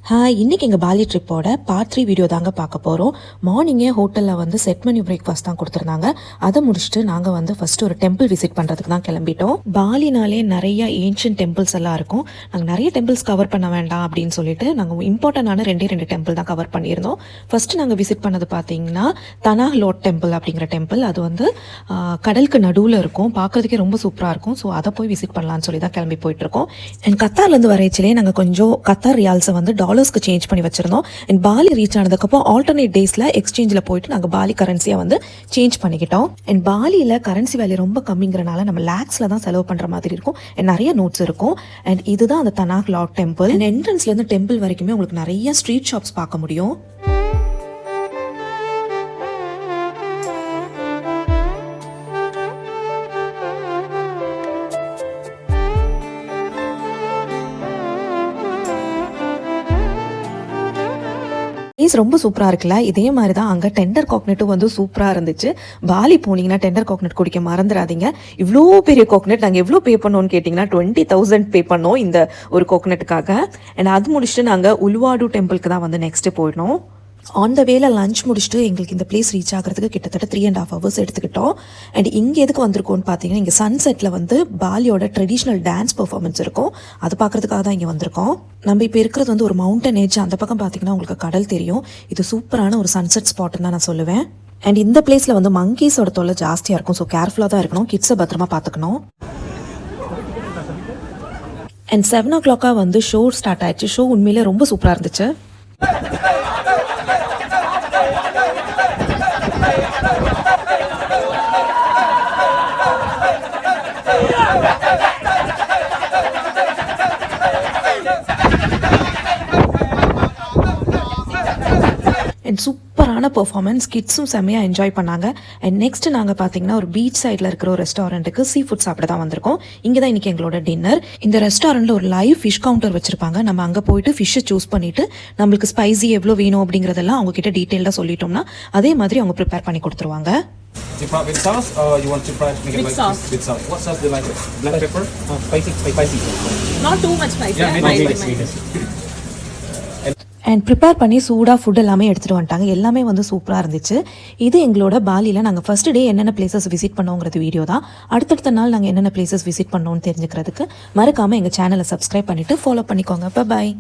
இன்றைக்கி எங்கள் poly ட்ரிப்போட part 3 video தாங்க பார்க்க போகிறோம். மார்னிங்கே ஹோட்டலில் வந்து செட் மெனு பிரேக்ஃபாஸ்ட் தான் கொடுத்துருந்தாங்க. அதை முடிச்சுட்டு நாங்கள் வந்து ஃபஸ்ட்டு ஒரு டெம்பிள் விசிட் பண்ணுறதுக்கு தான் கிளம்பிட்டோம். பாலினாலே நிறைய ஏன்ஷியன்ட் டெம்பிள்ஸ் எல்லாம் இருக்கும். நாங்கள் நிறைய டெம்பிள்ஸ் கவர் பண்ண வேண்டாம் அப்படின்னு சொல்லிட்டு நாங்கள் இம்பார்ட்டண்டான ரெண்டு டெம்பிள் தான் கவர் பண்ணியிருந்தோம். ஃபஸ்ட்டு நாங்கள் விசிட் பண்ணது பார்த்தீங்கன்னா தனாஹ் லோட் டெம்பிள் அப்படிங்கிற டெம்பிள். அது வந்து கடலுக்கு நடுவில் இருக்கும், பார்க்குறதுக்கே ரொம்ப சூப்பராக இருக்கும். ஸோ அதை போய் விசிட் பண்ணலான்னு சொல்லி தான் கிளம்பி போயிட்டுருக்கோம். அண்ட் கத்தார்லேருந்து வரைச்சிலே நாங்கள் கொஞ்சம் கத்தார் ரியால்ஸை வந்து டாலர்ஸ்க்கு சேஞ்ச் பண்ணி வச்சிருந்தோம். அண்ட் பாலி ரீச் ஆனதுக்கப்புறம் ஆல்டர்னேட் டேஸில் எக்ஸ்சேஞ்சில் போயிட்டு நாங்கள் பாலி கரன்சியாக வந்து சேஞ்ச் பண்ணிக்கிட்டோம். அண்ட் பாலியில் கரன்சி வேல்யூ ரொம்ப கம்மிங்கிறனால நம்ம லேக்ஸில் தான் செலவு பண்ணுற மாதிரி இருக்கும். அண்ட் நிறைய நோட்ஸ் இருக்கும். அண்ட் இதுதான் அந்த தனாஹ் லாட் டெம்பிள். அண்ட் என்ட்ரன்ஸ்லேருந்து டெம்பிள் வரைக்குமே உங்களுக்கு நிறைய ஸ்ட்ரீட் ஷாப்ஸ் பார்க்க முடியும். ரொம்ப சூப்பராக இருக்குல்ல. இதே மாதிரி தான் அங்கே டெண்டர் கோகனட்டும் வந்து சூப்பராக இருந்துச்சு. பாலி போனீங்கன்னா டெண்டர் கோகனட் குடிக்க மறந்துடாதீங்க. இவ்வளோ பெரிய கோகனட் நாங்கள் எவ்வளோ பே பண்ணோன்னு கேட்டிங்கன்னா 20,000 பே பண்ணோம் இந்த ஒரு கோகனட்டுக்காக. அண்ட் அது முடிச்சுட்டு நாங்கள் உல்வாடு டெம்பிளுக்கு தான் வந்து நெக்ஸ்ட்டு போயிடணும். ஆன் த வேல லஞ்ச் முடிச்சுட்டு எங்களுக்கு இந்த பிளேஸ் ரீச் ஆகிறதுக்கு கிட்டத்தட்ட 3.5 hours எடுத்துக்கிட்டோம். அண்ட் இங்கே எதுக்கு வந்திருக்கோன்னு பார்த்தீங்கன்னா இங்கே சன்செட்டில் வந்து பாலியோட ட்ரெடிஷ்னல் டான்ஸ் பெர்ஃபார்மன்ஸ் இருக்கும். அது பார்க்குறதுக்காக தான் இங்கே வந்திருக்கோம். நம்ம இப்போ இருக்கிறது வந்து ஒரு மவுண்டன் ஏஜ். அந்த பக்கம் பார்த்தீங்கன்னா உங்களுக்கு கடல் தெரியும். இது சூப்பரான ஒரு சன்செட் ஸ்பாட்னு தான் நான் சொல்லுவேன். அண்ட் இந்த பிளேஸில் வந்து மங்கீஸோட தொல்லை ஜாஸ்தியாக இருக்கும். ஸோ கேர்ஃபுல்லாக தான் இருக்கணும். கிட்ஸை பத்திரமா பார்த்துக்கணும். அண்ட் 7 o'clock வந்து ஷோ ஸ்டார்ட் ஆயிடுச்சு. ஷோ உண்மையிலே ரொம்ப சூப்பராக இருந்துச்சு. அண்ட் சூப்பரான பெர்ஃபார்மன்ஸ். கிட்ஸும் செம்மையாக என்ஜாய் பண்ணாங்க. அண்ட் நெக்ஸ்ட் நாங்கள் பார்த்தீங்கன்னா ஒரு பீச் சைடில் இருக்கிற ஒரு ரெஸ்டாரண்ட்டுக்கு சீ ஃபுட் சாப்பிட தான் வந்திருக்கோம். இங்கே தான் இன்றைக்கி எங்களோட டின்னர். இந்த ரெஸ்டாரண்ட்டில் ஒரு லைவ் ஃபிஷ் கவுண்டர் வச்சுருப்பாங்க. நம்ம அங்கே போயிட்டு ஃபிஷ்ஷை சூஸ் பண்ணிவிட்டு நம்மளுக்கு ஸ்பைசி எவ்வளோ வேணும் அப்படிங்கிறதெல்லாம் அவங்க கிட்ட டீட்டெயிலாக சொல்லிட்டோம்னா அதே மாதிரி அவங்க ப்ரிப்பேர் பண்ணி கொடுத்துருவாங்க. With sauce or you want to make it with sauce? With sauce. What sauce do you like it? Black pepper? Spicy. Not too much spicy. Yeah, maybe sweet. And prepare பண்ணி சூடாக food எல்லாமே எடுத்துகிட்டு வந்துட்டாங்க. எல்லாமே வந்து சூப்பராக இருந்துச்சு. இது எங்களோட பாலியில் நாங்கள் ஃபர்ஸ்ட் டே என்னென்ன பிளேசஸ் விசிட் பண்ணோங்கிறது வீடியோ தான். அடுத்தடுத்த நாள் நாங்கள் என்னென்ன பிளேசஸ் விசிட் பண்ணோன்னு தெரிஞ்சுக்கிறதுக்கு மறக்காமல் எங்கள் சேனலை சப்ஸ்கிரைப் பண்ணிவிட்டு ஃபாலோ பண்ணிக்கோங்க. பாய்.